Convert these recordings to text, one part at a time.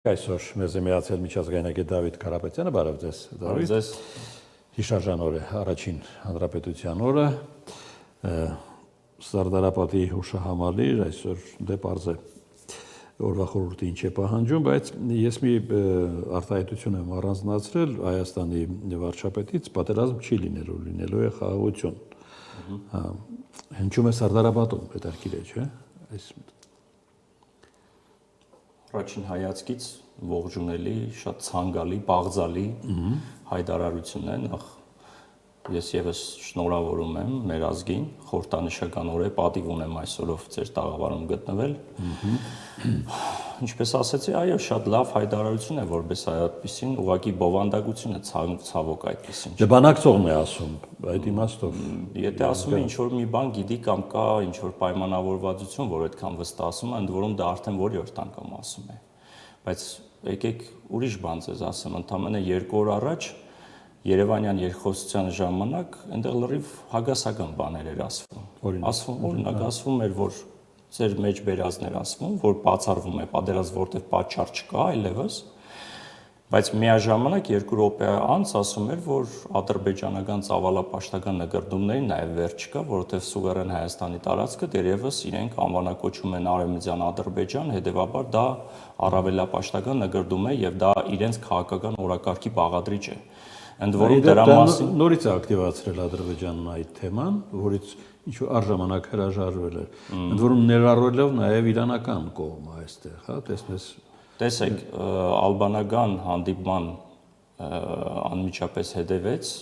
Այսօր մեզ է միացել միջազգայնագետ Դավիթ Քարապետյանը, բարև ձեզ, Դավիթ։ Ձեզ Հիշարժան օր է, առաջին հանրապետության օրը, Սարդարապատի հուշահամալիր, այսօր դե պարզ է օրվա խորհուրդը ինչ է պահանջում, բայց ես մի արտահայտություն եմ առանձնացրել Հայաստանի վարչապետից, պատերազմ չի լինելու, լինելու է խաղաղություն։ Հնչում է Սարդարապատում, հետաքրքիր է, չէ՞։ Առաջին հայացքից ողջունելի, շատ ցանկալի, բաղձալի հայտարարություն է, նախ ես եւս շնորհավորում եմ մեր ազգին, խորհրդանշական օր է, պատիվ ունեմ այսօրով ձեր տաղավարում գտնվել։ Ինչպես ասացի, այո, շատ լավ հայտարարություն է, որպես այդպեսին, ուղղակի բովանդակություն է ցավոք այդպեսին։ Դե բանակցողն է ասում, այդ իմաստով։ Եթե ասում է ինչ որ մի բան գիտի կամ կա ինչ որ պայմանավորվածություն, որ այդքան վստահում է, ընդ որում դա արդեն որի՞որդ անգամ ասում է։ Բայց եկեք ուրիշ բան ձեզ ասեմ, ընդամենը 2 օր առաջ Երևանյան երկխոսության ժամանակ այնտեղ լրիվ հագասական բաներ էր ասվում։ Օրինակ ասվում էր, որ ձեր մեջ բերածներ ասվում, որ բացառվում է պատերազմ, որտեղ պատճառ չկա այլևս, բայց միաժամանակ 2 րոպե անց ասում էր, որ ադրբեջանական ծավալապաշտական նկրդումների նաև վերջ չկա, որովհետև սուվերեն Հայաստանի տարածքը դերևս իրենք անվանակոչում են Արևմտյան Ադրբեջան, հետևաբար դա առավելապաշտական նկրդում է եւ դա իրենց քաղաքական օրակարգի բաղադրիչ է։ Ընդ որում դրա մասին նորից է ակտիվացրել Ադրբեջանն այդ թեման, որից ինչ որ առժամանակ հրաժարվել է։ Ընդ որում ներառելով նաև իրանական կողմը այստեղ, հա, տեսնես։ Տեսեք, ալբանական հանդիպման անմիջապես հետևեց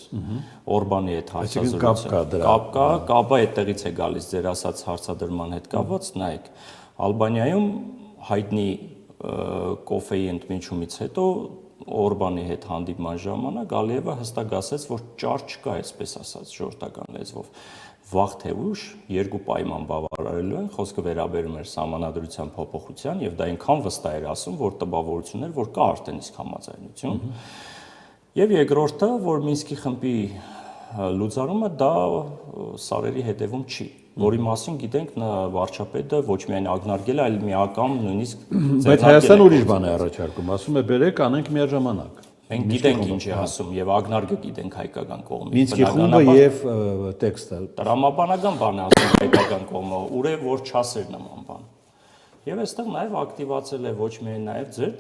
Օրբանի հետ հարցազրույցը։ Կապը այդտեղից է գալիս ձեր ասած հարցադրման հետ կապված, նայեք, Ալբանիայում հայտնի կոֆեի ընդմիջումից հետո Օրբանի հետ հանդիպման ժամանակ Ալիևը հստակ ասաց, որ ճար չկա, այսպես ասած, ժողովրդական լեզվով։ Վաղ թե ուշ երկու պայման բավարարելու են, խոսքը վերաբերում էր սահմանադրության փոփոխության եւ դա այնքան վստահ էր ասում, որ տպավորություն էր, որ կա արդեն իսկ համաձայնություն։ Եվ երկրորդը, որ Մինսկի խմբի լուծարումը դա սարերի հետևում չի, որի մասին գիտենք վարչապետը ոչ միայն ակնարկել, այլ միակամ նույնիսկ Բայց Հայաստանը ուրիշ բան է առաջարկում, ասում է բերեք անենք միաժամանակ։ Մենք գիտենք ինչ է ասում եւ ակնարկը գիտենք հայկական կողմից։ Մինսկի խումբը եւ տեքստը։ Տրամաբանական բան է ասում հայկական կողմը, ուր է որ չասեր նման բան։ Եվ այստեղ նաև ակտիվացել է ոչ միայն նաև ձեր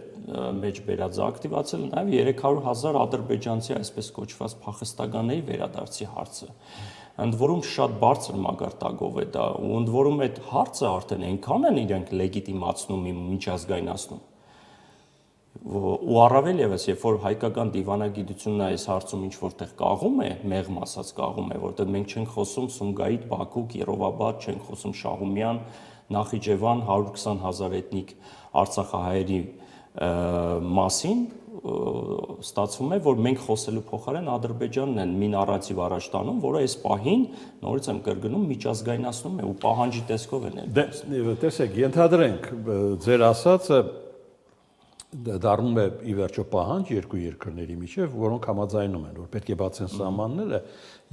մեջ բերած ակտիվացել նաև 300,000 ադրբեջանցի այսպես կոչված փախստականների վերադարձի հարցը։ Ընդ որում շատ բարձր մակարդակով է դա, ու ընդ որում այդ հարցը արդեն այնքան են իրենք լեգիտիմացնում, միջազգայնացնում։ Ու առավել եւս, երբ որ հայկական դիվանագիտությունը այս հարցում ինչ որտեղ կաղում է, մեղմ ասած կաղում է, որտեղ մենք չենք խոսում Սումգայիթ, Բաքու, Կիրովաբադ, չենք խոսում Շահումյան, Նախիջևան 120,000 էթնիկ արցախահայերի մասին, ստացվում է, որ մենք խոսելու փոխարեն Ադրբեջանն են մի նարատիվ առաջ տանում, որը այս պահին, նորից եմ կրկնում, միջազգայնացնում է ու պահանջի տեսքով է ներկայացնում։ Տեսեք, ենթադրենք ձեր ասածը դառնում է ի վերջո պահանջ երկու երկրների միջև, որոնք համաձայնում են, որ պետք է բացեն սահմանները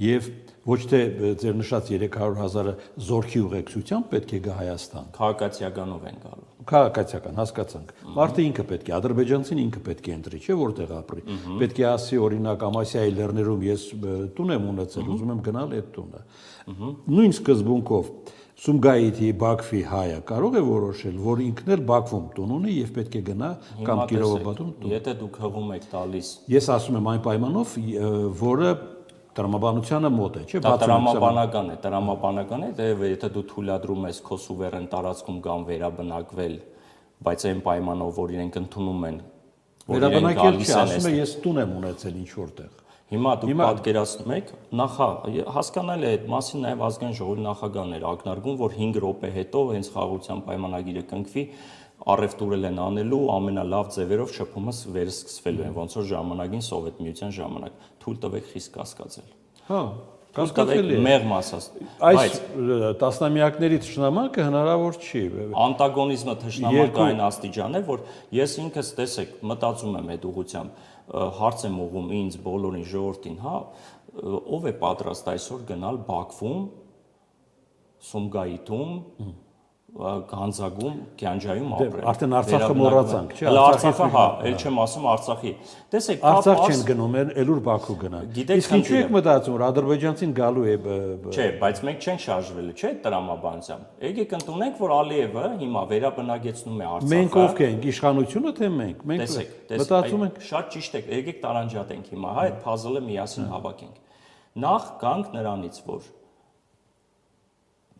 եւ ոչ թե ձեր նշած 300,000-ը զորքի ուղեկցությամբ պետք է գա Հայաստան։ Քաղաքացիականով են գալու։ Քաղաքացիական, հասկացանք։ Մարդը ինքը պետք է, ադրբեջանցին ինքը պետք է ընտրի, չէ՞ որտեղ ապրի։ Պետք է ասի, օրինակ, Ամասիայի լեռներում ես տուն եմ ունեցել, ուզում եմ գնալ այդ տունը։ Նույն սկզբունքով Սումգայիթի, Բաքվի հայը կարող է որոշել, որ ինքն էլ Բաքվում տուն ունի եւ պետք է գնա կամ Կիրովաբադում տուն։ Եթե դուք հղում եք տալիս։ Ես ասում եմ այն պայմանով, որը տրամաբանությանը մոտ է, չէ՞։ Տրամաբանական է, եթե դու թույլատրում ես քո սուվերեն տարածքում կամ վերաբնակվել, բայց այն պայմանով, որ իրենք ընդունում են, որ իրենք գալիս են, ասում է ես տուն եմ ունեցել ինչ որտեղ։ Հիմա դուք պատկերացնում եք, հասկանալի է այդ մասին նաև ազգային ժողովի նախագահն էր ակնարկում, որ 5 րոպե հետո հենց խաղաղության պայմանագիրը կնքվի, առևտուրել են անելու ամենալավ ձևերով շփումը վերսկսվելու են, ոնց որ ժամանակին Սովետ միության ժամանակ, թույլ տվեք խիստ կասկածել։ Հա, կասկածելի է։ Մեղմ ասած։ Այս տասնամյակների թշնամանքը հնարավոր չի։ Անտագոնիզմը թշնամանքը այն աստիճան է, որ ես ինքս տեսեք, մտածում եմ այդ ուղղությամբ, հարց եմ ուղղում ինձ բոլորին ժողովրդին, հա, ով է պատրաստ այսօր գնալ Բաքվում, Սումգայիթում, Գանձագում, Գյանջայում ապրել։ Արդեն Արցախը մոռացանք, չէ՞։ Հələ Արցախը, հա, ել չեմ ասում Արցախի։ Տեսեք, Արցախ չեն գնում, ելուր Բաքու գնան։ Իսկ ինչու եք մտածում, որ ադրբեջանցին գալու է։ Չէ, բայց մենք չենք շարժվել, չէ՞, տրամաբանությամբ։ Եկեք ընդունենք, որ Ալիևը հիմա վերաբնակեցնում է Արցախը։ Մենք ովք ենք, իշխանությունը թե մենք։ Մենք մտածում ենք, շատ ճիշտ եք, եկեք տարանջատենք հիմա, հա, այդ puzzle-ը միասին հավաքենք։ Նախ գանք նրանից, որ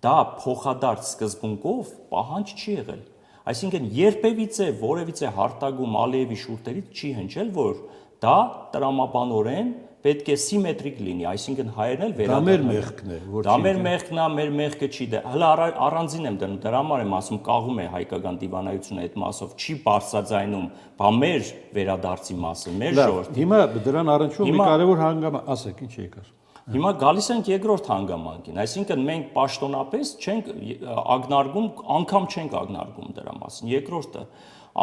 դա փոխադարձ սկզբունքով պահանջ չի եղել։ Այսինքն երբևիցե որևիցե հարտագում Ալիևի շուրթերից չի հնչել, որ դա տրամաբանորեն պետք է սիմետրիկ լինի, այսինքն հայերն էլ դա մեր մեղքն է, որ դա մեր մեղքն է, մեր մեղքը չի դա։ Հələ առանձին եմ դնում, դրա համար եմ ասում, կաղում է հայկական դիվանագիտությունը այդ մասով, չի բարձրաձայնում, բա մեր վերադարձի մասը, մեր ժողովրդի։ Հիմա դրան առնչվող մի կարևոր հանգամանք, ասեք, ինչ եք ասում։ Հիմա գալիս ենք երկրորդ հանգամանքին, այսինքն մենք պաշտոնապես չենք ակնարկում, անգամ չենք ակնարկում դրա մասին։ Երկրորդը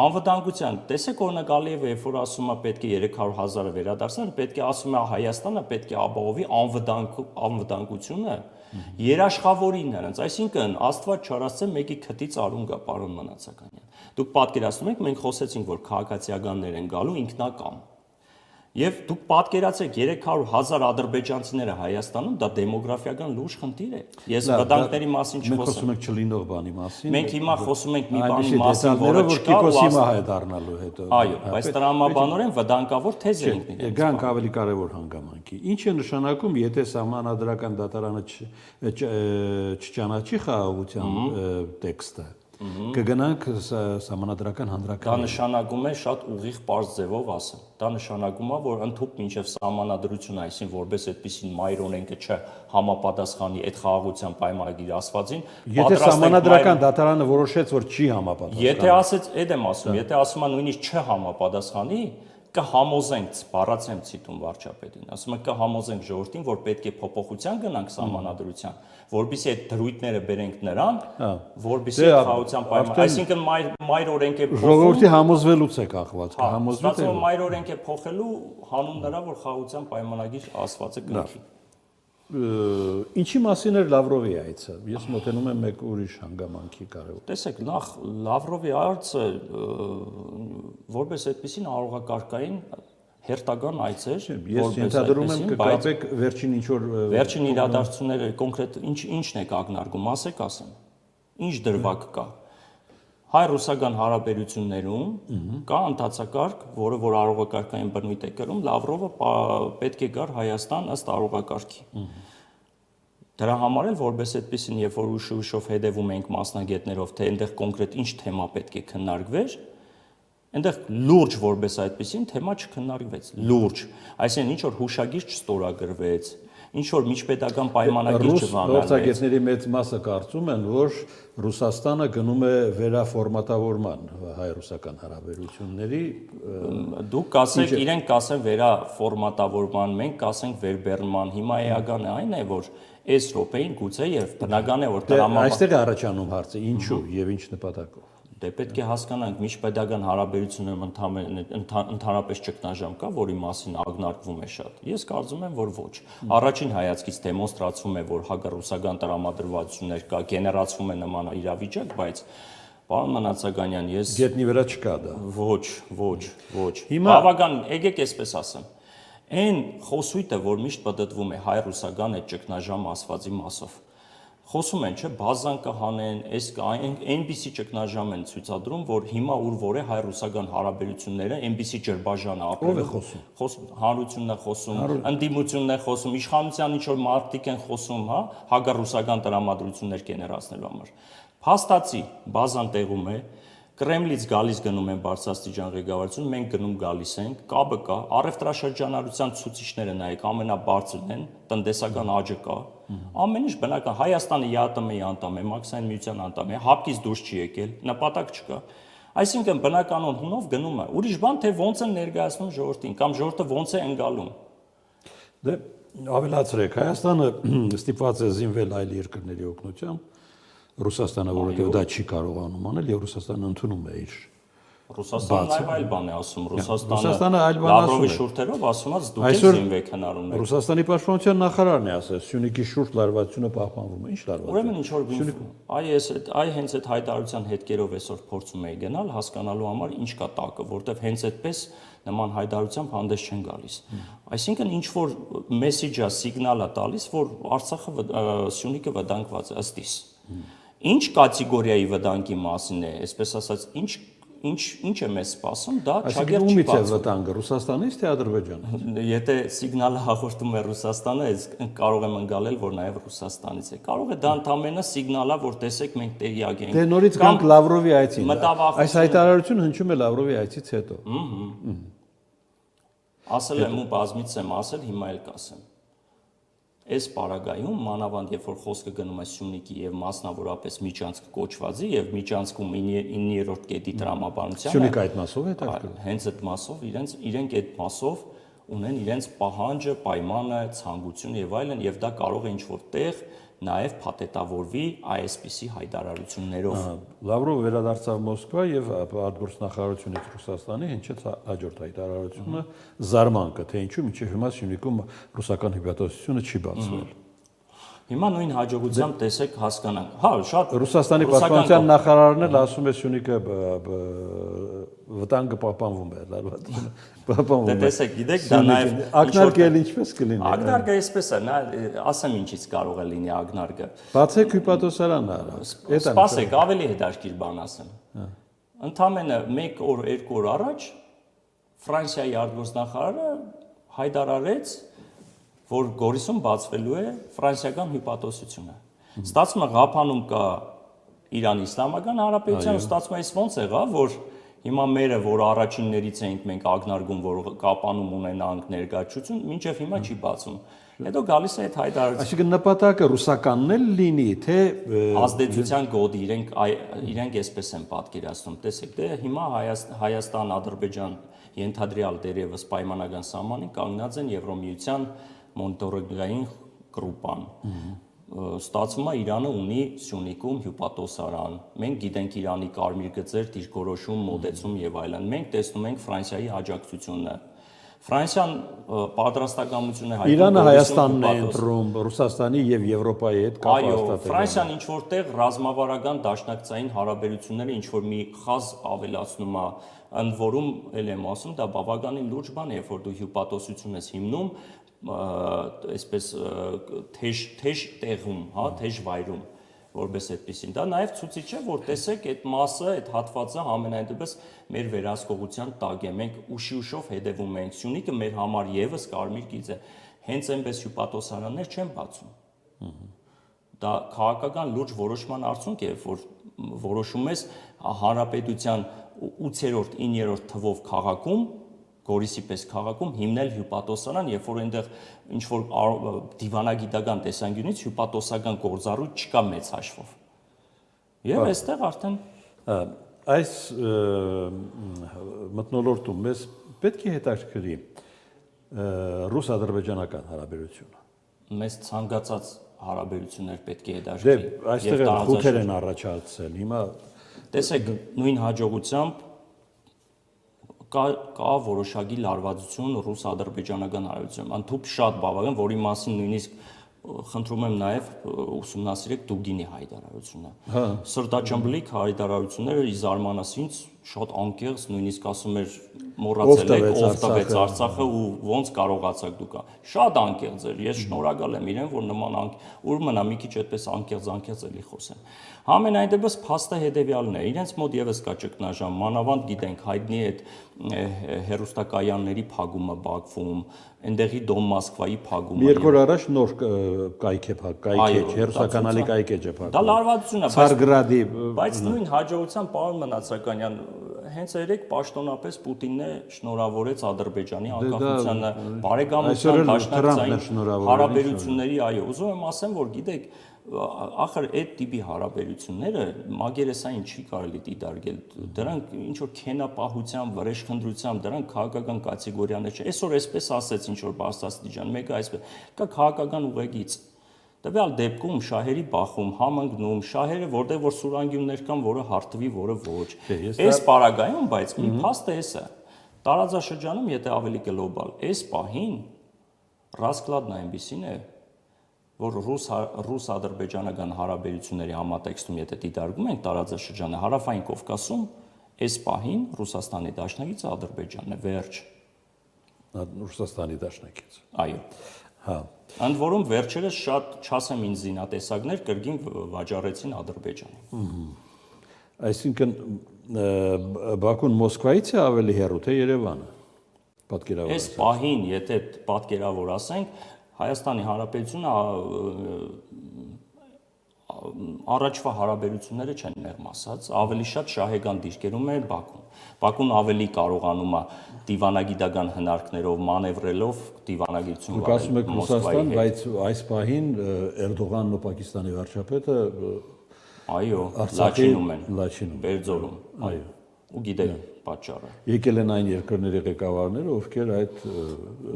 անվտանգության, տեսեք օրինակ Ալիևը, երբ որ ասում է պետք է 300,000-ը վերադարձնել, պետք է ասում է Հայաստանը պետք է ապահովի անվտանգությունը, երաշխավորի նրանց, այսինքն Աստված չարացե մեկի քթից արուն գա, պարոն Մանացականյան։ Դուք պատկերացնում եք, մենք խոսեցինք, որ քաղաքացիականներ են գալու ինքնակամ։ Եվ դուք պատկերացեք 300,000 ադրբեջանցիները Հայաստանում, դա դեմոգրաֆիական լուրջ խնդիր է։ Ես վտանգների մասին Մենք խոսում չխոսում։ ենք չլինող բանի մասին։ Մենք հիմա խոսում ենք մի բանի Այնպիսի մասին, որը որ չկա, Կիկոսի մահ է դառնալու հետո։ Այո, բայց տրամաբանորեն վտանգավոր թեզ են ինքնին։ Գանք ավելի կարևոր հանգամանքի։ Ինչ է նշանակում, եթե սահմանադրական դատարանը չճանաչի խաղաղության տեքստը, կգնանք սահմանադրական Դա հանրաքվեի։ նշանակում է շատ ուղիղ པարզ ձևով ասեմ։ Դա նշանակում է, որ ընդհուպ մինչև սահմանադրությունը, այսինքն որպես այդպեսին մայր օրենքը չհամապատասխանի այդ խաղաղության պայմանագիր ասվածին, Եթե սահմանադրական դատարանը որոշեց, որ չի համապատասխանում։ Եթե ասեց, այդ եմ ասում, եթե ասում է նույնիսկ չհամապատասխանի, կհամոզենք, բառացեմ ցիտում վարչապետին, ասում է կհամոզենք ժողովրդին, որ պետք է փոփոխության գնանք սահմանադրության, որբիսի այդ դրույթները բերենք նրան, որբիսի խաղաղության պայման, այսինքն մայր օրենք է փոխում, Ժողովրդի համոզվելուց է կախված, կհամոզվի թե ստացվում մայր օրենք է փոխելու հանուն նրա, որ խաղաղության պայմանագիր ասվածը կնքի։ Ինչի մասին էր Լավրովի այցը։ Ես մոտենում եմ մեկ ուրիշ հանգամանքի կարևոր։ Տեսեք, նախ Լավրովի այցը որպես այդպեսին արողակարգային հերթական այց էր, Ես ենթադրում եմ կկապեք վերջին ինչ որ վերջին իրադարձությունները կոնկրետ ինչն է ակնարկում, ասեմ։ Ինչ դրվագ կա։ Հայ-ռուսական հարաբերություններում կա ընթացակարգ, որը որ արողակարգային բնույթ է կրում, Լավրովը պետք է գար Հայաստան ըստ արողակարգի։ Դրա համար էլ որպես այդպեսին, երբ որ ուշով հետևում ենք մասնագետներով, թե այնտեղ կոնկրետ ինչ թեմա պետք է քննարկվեր, այնտեղ լուրջ որպես այդպեսին թեմա չքննարկվեց, լուրջ, այսինքն ինչ որ հուշագիր չստորագրվեց, ինչ որ միջպետական պայմանագիր չվանալվեց։ Գործագետների մեծ մասը կարծում են, որ Ռուսաստանը գնում է վերաֆորմատավորման հայ-ռուսական հարաբերությունների։ Դուք կասեք, իրենք կասեն վերաֆորմատավորման, մենք կասենք վերբեռնման։ Հիմա էականը այն է, որ այս րոպեին գուցե եւ բնական է, որ տրամաբան Այստեղ է առաջանում հարցը, ինչու եւ ինչ նպատակով։ Դե պետք է հասկանանք միջպետական հարաբերություններում ընդհանրապես ճգնաժամ կա, որի մասին ակնարկվում է շատ։ Ես կարծում եմ, որ ոչ։ Առաջին հայացքից դեմոնստրացվում է, որ հակառուսական տրամադրվածություններ կա, գեներացվում է նման իրավիճակ, բայց պարոն Մանացականյան, ես Գետնի վրա չկա դա։ Ոչ։ Հիմա Բավական, եկեք այսպես ասեմ։ Այն խոսույթը, որ միշտ պատտվում է հայ-ռուսական այդ ճգնաժամ ասվածի մասով։ Խոսում են, չէ, բազան կհանեն, այնպիսի ճգնաժամ են ցույցադրում, որ հիմա ուր որ է հայ-ռուսական հարաբերությունները, այնպիսի ջրբաժան ապրում։ Ո՞վ է խոսում։ Հանրությունն է խոսում, ընդդիմությունն է խոսում, իշխանության ինչ որ մարդիկ են խոսում, հա, հակառուսական տրամադրություններ գեներացնելու համար։ Փաստացի բազան տեղում է, Կրեմլից գալիս գնում են բարձրաստիճան ղեկավարություն, մենք գնում գալիս ենք, կապը կա, առևտրաշրջանառության ցուցիչները նայեք, ամենաբարձրն են, տնտեսական աճը կա, ամեն ինչ բնական, Հայաստանը ԵԱՏՄ-ի անդամ է, Մաքսային միության անդամ է, հապկից դուրս չի եկել, նպատակ չկա։ Այսինքն բնականon հունով գնում է, ուրիշ բան թե ոնց են ներկայացնում ժողովրդին, կամ ժողովուրդը ոնց է ընկալում։ Դե ավելացրեք, Հայաստանը ստիպված է զինվել այլ երկրների օգնությամբ, Ռուսաստանը, որովհետև դա չի կարողանում անել, եւ Ռուսաստանը ընդունում է իր Ռուսաստանն այլ բան է ասում, Ռուսաստանը այլ բան Լավրովի ասում է։ շուրթերով ասում է դուք եք զինվեք հնարումներ։ Ռուսաստանի պաշտպանության նախարարն է ասել, Սյունիքի շուրջ լարվածությունը պահպանվում է, ինչ լարվածություն։ Ուրեմն ինչ որ այ հենց այդ հայտարարության հետքերով այսօր փորձում էի գնալ հասկանալու համար ինչ կա տակը, որտեվ հենց այդպես նման հայտարարությամբ հանդես չեն գալիս։ Այսինքն ինչ որ մեսեջա, սիգնալ է տալիս, որ Արցախը Սյունիքը վտանգված է ըստ իս։ Ինչ կատեգորիայի վտանգի մասին է, այսպես ասած, ինչ է մեզ սպասում, դա չագեր չի Ումից է բացվում։ վտանգը, Ռուսաստանից թե Ադրբեջանից։ Եթե սիգնալը հաղորդում է Ռուսաստանը, կարող եմ ընկալել, որ նաև Ռուսաստանից է։ Կարող է դա ընդամենը սիգնալ է, որ տեսեք մենք տեղյակ ենք։ Դե նորից գանք Լավրովի այցին։ մտավախություն- Այս հայտարարությունը հնչում է Լավրովի այցից հետո։ Ասել եմ ու բազմից եմ ասել, հիմա էլ կասեմ։ Այս պարագայում մանավանդ երբ որ խոսքը գնում է Սյունիքի եւ մասնավորապես Միջանցք կոչվածի եւ Միջանցքում 9-րդ կետի տրամաբանության Սյունիքը այդ մասով է հետաքրքրում։ հենց այդ մասով իրենք այդ մասով ունեն իրենց պահանջը, պայմանը, ցանկությունը եւ այլն եւ դա կարող է ինչ որ տեղ նաև փաթեթավորվի այսպիսի հայտարարություններով։ Լավրովը վերադարձավ Մոսկվա եւ արտգործնախարարությունից Ռուսաստանի հնչեց հաջորդ հայտարարությունը զարմանքը, թե ինչու մինչեւ հիմա Սյունիքում ռուսական հիվանդությունը չի բացվել։ Հիմա նույն հաջողությամբ տեսեք հասկանանք։ Հա, շատ Ռուսաստանի պաշտպանության նախարարն էլ ասում է Սյունիքը վտանգը պահպանվում է, լարվածությունը պահպանվում է։ Դե տեսեք, գիտեք, դա նաև ակնարկը էլ ինչպես կլինի։ Ակնարկը այսպես է, նա ասեմ ինչից կարող է լինի ակնարկը։ Բացեք հյուպատոսարանը, Սպասեք, ավելի հետաքրքիր բան ասեմ։ Ընդամենը 1 օր, 2 օր առաջ Ֆրանսիայի արտգործնախարարը հայտարարեց, որ Գորիսում բացվելու է ֆրանսիական հյուպատոսությունը։ Ստացվում է Ղափանում կա Իրանի Իսլամական Հանրապետության, ստացվում է ոնց եղավ, որ հիմա մերը, որ առաջիններից էինք մենք ակնարկում, որ Կապանում ունենանք ներկայացություն, մինչև հիմա չի բացում։ Հետո գալիս է այդ հայտարարությունը։ Այսինքն նպատակը ռուսականն էլ լինի, թե ազդեցության գոտի իրենք այսպես են պատկերացնում։ Տեսեք, դե հիմա Հայաստան, Ադրբեջան ենթադրյալ դերևս պայմանական սահմանին կանգնած են Եվրոմիության մոնիտորինգային գրուպան։ Ստացվում է Իրանը ունի Սյունիքում հյուպատոսարան։ Մենք գիտենք Իրանի կարմիր գծեր, դիրքորոշում, մոտեցում եւ այլն։ Մենք տեսնում ենք Ֆրանսիայի աջակցությունը։ Ֆրանսիան պատրաստակամություն է հայտնում։ Իրանը Հայաստանն է ընտրում, Ռուսաստանի եւ Եվրոպայի հետ կապ Այո, հաստատել։ Ֆրանսիան ինչ որտեղ ռազմավարական դաշնակցային հարաբերությունները ինչ որ մի խազ ավելացնում է, ընդ որում ել եմ ասում, դա բավականին լուրջ բան է, երբ որ դու հյուպատոսություն ես հիմնում, այսպես թեժ տեղում, հա, թեժ վայրում, որպես այդպեսին։ Դա նաև ցույցիչ է, որ տեսեք այդ մասը, այդ հատվածը ամենայն դեպս մեր վերահսկողության տակ է։ Մենք ուշի-ուշով հետևում ենք։ Սյունիքը մեր համար եւս կարմիր գիծ է։ Հենց այնպես հյուպատոսարաններ չեն բացում։ Դա քաղաքական լուրջ որոշման արդյունք է, որ որոշում ես հանրապետության 8-րդ, 9-րդ թվով քաղաքում Գորիսի պես քաղաքում հիմնել հյուպատոսարան, երբ որ այնտեղ ինչ որ դիվանագիտական տեսանկյունից հյուպատոսական գործառույթ չկա մեծ հաշվով։ Եվ այստեղ արդեն այս մթնոլորտում մեզ պետք է հետաքրքրի ռուս-ադրբեջանական հարաբերությունը։ Մեզ ցանկացած հարաբերություններ պետք է Դե հետաքրքրի։ այստեղ խութեր են առաջացել։ Հիմա տեսեք, նույն հաջողությամբ կա որոշակի լարվածություն ռուս-ադրբեջանական հարաբերությունում։ Անթուփ շատ բավական, որի մասին նույնիսկ խնդրում եմ նաև ուսումնասիրեք Դուգինի հայտարարությունը։ Սրտաճմբլիկ հայտարարությունները ի զարմանս ինձ շատ անկեղծ, նույնիսկ ասում էր մոռացել եք ով տվեց Արցախը ու ոնց կարողացաք դուք։ Շատ անկեղծ էր։ Ես շնորհակալ եմ իրեն, որ նման ուր մնա մի քիչ այդպես անկեղծ էլի խոսեն։ Համենայն դեպս փաստը հետեւյալն է։ Իրենց մոտ եւս կա ճգնաժամ, մանավանդ գիտենք հայտնի այդ հերոստակայանների փակումը Բաքվում, այնտեղի Դոմ Մոսկվայի փակումը։ Երկու օր առաջ նոր կայք է, հերոսականալի կայքեջ է փակում։ Դա լարվածություն է, Ցարգրադի, բայց նույն հաջողությամբ պարոն Մնացականյան հենց երեք պաշտոնապես Պուտինն է շնորհավորեց Ադրբեջանի անկախությանը, բարեկամության դաշնակցային հարաբերությունների, այո, ուզում եմ ասեմ, որ գիտեք, ախր այդ տիպի հարաբերությունները մագերեսային չի կարելի դիտարկել, դրանք ինչ որ քենապահության, վրեժխնդրության, դրանք քաղաքական կատեգորիաներ չէ։ Այսօր այսպես ասեց ինչ որ բարձրաստիճան, մեկը այսպես, կա քաղաքական ուղեգիծ։ Տվյալ դեպքում շահերի բախում, համընկնում, շահերը որտեղ որ սուրանգյուններ կան, որը հարթվի, որը ոչ։ Այս պարագայում, բայց մի փաստը էս է։ Տարածաշրջանում, եթե ավելի գլոբալ, այս պահին ռասկլադն այնպեսին է, որ ռուս-ադրբեջանական հարաբերությունների համատեքստում, եթե դիտարկում ենք տարածաշրջանը, հարավային Կովկասում, այս պահին Ռուսաստանի դաշնակիցը Ադրբեջանն է, վերջ։ Ռուսաստանի դաշնակից։ Այո։ Հա։ Ընդ որում վերջերս շատ չասեմ ինձ զինատեսակներ կրկին վաճառեցին Ադրբեջանին։ Այսինքն Բաքուն Մոսկվայից է ավելի հեռու թե Երևանը։ Պատկերավոր։ Այս պահին, եթե պատկերավոր ասենք, Հայաստանի Հանրապետությունը առաջվա հարաբերությունները չեն մեղմ ասած, ավելի շատ շահեկան դիրքերում է Բաքուն։ Բաքուն ավելի կարողանում է դիվանագիտական հնարքներով, մանևրելով դիվանագիտություն վարել։ Ասում եք Ռուսաստան, բայց այս պահին Էրդողանն ու Պակիստանի վարչապետը այո, Լաչինում են, Բերձորում, այո, ու գիտեք պատճառը։ Եկել են այն երկրների ղեկավարները, ովքեր այդ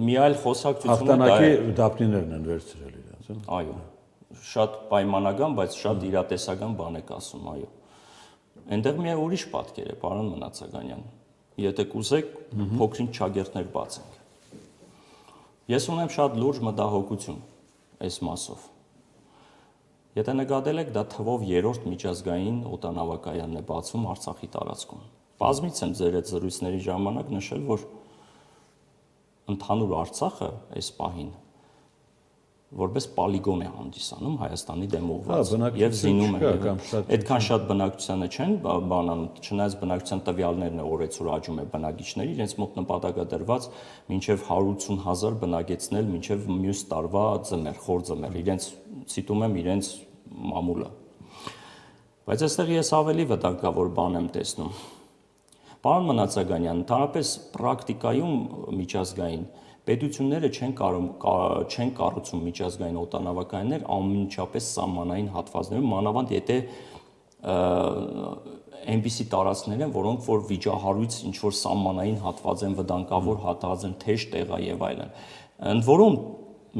մի այլ խոսակցությունը հաղթանակի դափնիներն են վերցրել իրենց, այո, շատ պայմանական, բայց շատ իրատեսական բան եք ասում, այո։ Այնտեղ մի ուրիշ պատկեր է, պարոն Մնացականյան։ Եթե կուզեք, փոքրինչ ճագերտներ բացենք։ Ես ունեմ շատ լուրջ մտահոգություն այս մասով։ Եթե նկատել եք, դա թվով 3-րդ միջազգային օդանավակայանն է բացվում Արցախի տարածքում։ Բազմից եմ ձեր այդ զրույցների ժամանակ նշել, որ ընդհանուր Արցախը այս պահին որպես պոլիգոն է հանդիսանում Հայաստանի դեմ ուղղված եւ զինում է։ Այդքան շատ բնակչությանը չեն բանանում, չնայած բնակչության տվյալներն է օրեցօր աճում է բնակիչների, իրենց մոտ նպատակադրված մինչեւ 180,000 բնակեցնել մինչեւ մյուս տարվա ձմեռ, խոր ձմեռ, իրենց ցիտում եմ իրենց մամուլը։ Բայց այստեղ ես ավելի վտանգավոր բան եմ տեսնում։ Պարոն Մնացականյան, ընդհանրապես պրակտիկայում միջազգային պետությունները չեն կառուցում միջազգային օդանավակայաններ անմիջապես սահմանային հատվածներում, մանավանդ եթե այնպիսի տարածքներ են, որոնք որ վիճահարույց ինչ որ սահմանային հատված են, վտանգավոր հատված են, թեժ տեղ է եւ այլն։ Ընդ որում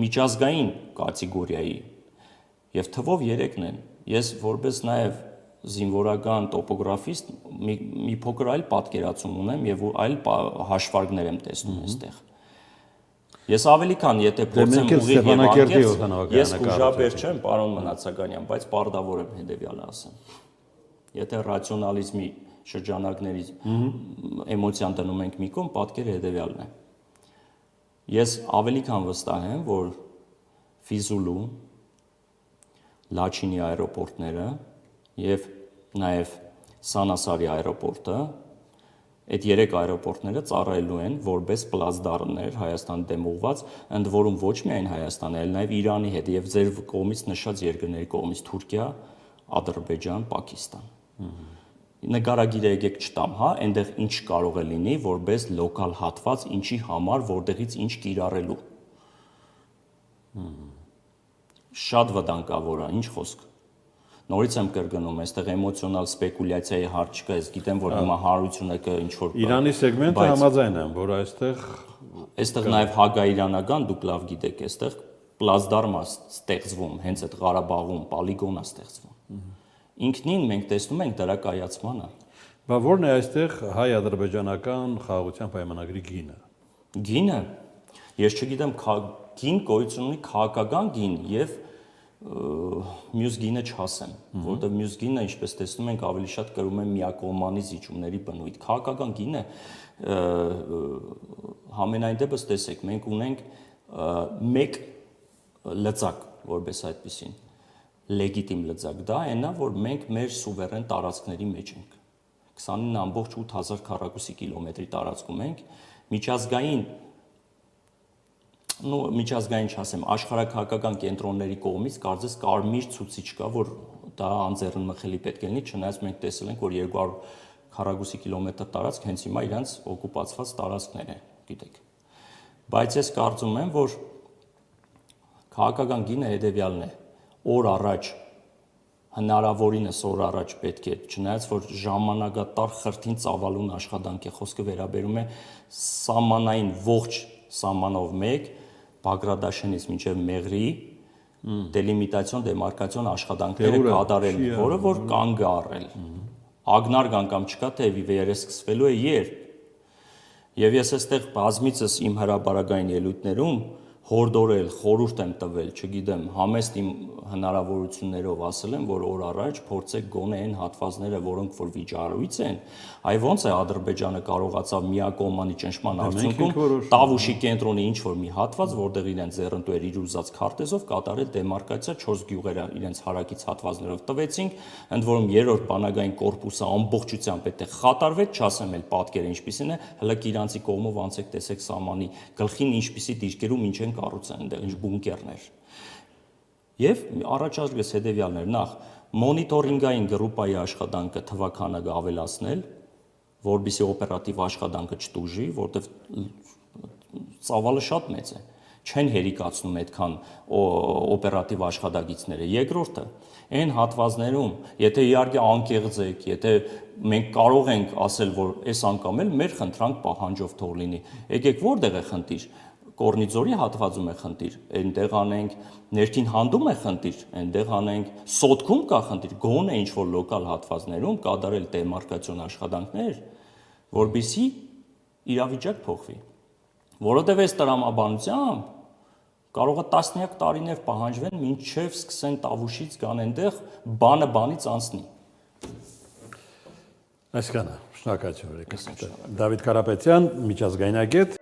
միջազգային կատեգորիայի եւ թվով 3-ն են։ Ես որպես նաեւ զինվորական տոպոգրաֆիստ մի փոքր այլ պատկերացում ունեմ եւ այլ հաշվարկներ եմ տեսնում այստեղ։ Ես ավելի քան եթե փորձեմ ուղիղ եւ անկեղծ, ես ուժաբեր չեմ, պարոն Մնացականյան, բայց պարտավոր եմ հետեւյալը ասեմ։ Եթե ռացիոնալիզմի շրջանակներից էմոցիան դնում ենք մի կողմ, պատկերը հետեւյալն է։ Ես ավելի քան վստահ եմ, որ Ֆիզուլու, Լաչինի аэроպորտները եւ նաեւ Սանասարի аэроպորտը այդ 3 аэроպորտները ծառայելու են որպես պլացդարմներ Հայաստանի դեմ ուղված, ընդ որում ոչ միայն Հայաստանի, այլ նաեւ Իրանի հետ եւ ձեր կողմից նշած երկրների կողմից Թուրքիա, Ադրբեջան, Պակիստան։ Նկարագիրը եկեք չտամ, հա, այնտեղ ինչ կարող է լինի որպես լոկալ հատված, ինչի համար, որտեղից ինչ կիրառելու։ Շատ վտանգավոր է, ինչ խոսք։ Նորից եմ կրկնում, այստեղ էմոցիոնալ սպեկուլյացիայի հարց չկա, ես գիտեմ, որ հիմա հարությունը կը ինչ որ Իրանի սեգմենտը համաձայն եմ, որ այստեղ նաև հագաիրանական, դուք լավ գիտեք, այստեղ պլացդարմ է ստեղծվում, հենց այդ Ղարաբաղում պոլիգոն է ստեղծվում։ Ինքնին մենք տեսնում ենք դրա կայացմանը։ Բա ո՞րն է այստեղ հայ-ադրբեջանական խաղաղության պայմանագրի գինը։ Գինը, ես չգիտեմ, գին գոյություն ունի քաղաքական գին եւ մյուս գինը չասեմ, որտեղ մյուս գինը, ինչպես տեսնում ենք, ավելի շատ կրում են միակողմանի զիջումների բնույթ։ Քաղաքական գինը համենայն դեպս տեսեք, մենք ունենք մեկ լծակ, որպես այդպեսին, լեգիտիմ լծակ, դա այնա, որ մենք մեր սուվերեն տարածքների մեջ ենք։ 29.8 քառակուսի կիլոմետրի տարածքում ենք, միջազգային չասեմ, աշխարհաքաղաքական կենտրոնների կողմից կարծես կարմիր ցուցիչ կա, որ դա անձեռնմխելի պետք է լինի, չնայած մենք տեսել ենք, որ 200 քառակուսի կիլոմետր տարածք հենց հիմա իրանց օկուպացված տարածքներ են, գիտեք։ Բայց ես կարծում եմ, որ քաղաքական գինը հետեւյալն է. օր առաջ հնարավորինս օր առաջ պետք է, չնայած որ ժամանակատար խրթին ծավալուն աշխատանք է, խոսքը վերաբերում է սահմանային ողջ սահմանով 1 Բագրադաշենից մինչև Մեղրի դելիմիտացիոն դեմարկացիոն աշխատանքները կատարել, որը որ կանգ է առել։ Ագնարկ անգամ չկա, թե վերը սկսվելու է երբ։ Եվ ես այստեղ բազմիցս իմ հրապարակային ելույթներում հորդորել, խորհուրդ եմ տվել, չգիտեմ, համեստ իմ հնարավորություններով ասել եմ, որ օր առաջ փորձեք գոնե այն հատվածները, որոնք որ վիճառույց են, այ ոնց է Ադրբեջանը կարողացավ միակողմանի ճնշման արդյունքում Տավուշի կենտրոնի ինչ որ մի հատված, որտեղ իրենց ձեռնտու էր իր ուզած քարտեզով կատարել դեմարկացիա 4 գյուղերը իրենց հարակից հատվածներով տվեցինք, ընդ որում երրորդ բանակային կորպուսը ամբողջությամբ այդտեղ խատարվեց, չասեմ էլ պատկերը ինչպիսին է, հլկ իրանցի կողմով անցեք տեսեք սահմանի գլխին ինչպիսի դիրքերում ինչ են կառուցել այնտեղ ինչ բունկերներ։ Եվ առաջարկս հետևյալն էր, նախ մոնիտորինգային գրուպայի աշխատանքը թվականակը ավելացնել, որբիսի օպերատիվ աշխատանքը չտուժի, որտեղ ծավալը շատ մեծ է, չեն հերիկացնում այդքան օպերատիվ աշխատակիցները։ Երկրորդը, այն հատվածներում, եթե իհարկե անկեղծ եք, եթե մենք կարող ենք ասել, որ այս անգամ էլ մեր խնդրանք պահանջով թող լինի, եկեք որտեղ է խնդիր։ Կորնիձորի հատվածում է խնդիր, այնտեղ անենք, ներքին հանդում է խնդիր, այնտեղ անենք, Սոտքում կա խնդիր, գոնե ինչ-որ լոկալ հատվածներում կատարել դեմարկացիոն աշխատանքներ, որբիսի իրավիճակ փոխվի։ Որովհետև այս տրամաբանությամբ կարող է տասնյակ տարիներ պահանջվեն, մինչև սկսեն Տավուշից գան այնտեղ բանը բանից անցնի։ Այսքանը, շնորհակալություն։ Դավիթ Կարապետյան, միջազգայնագետ։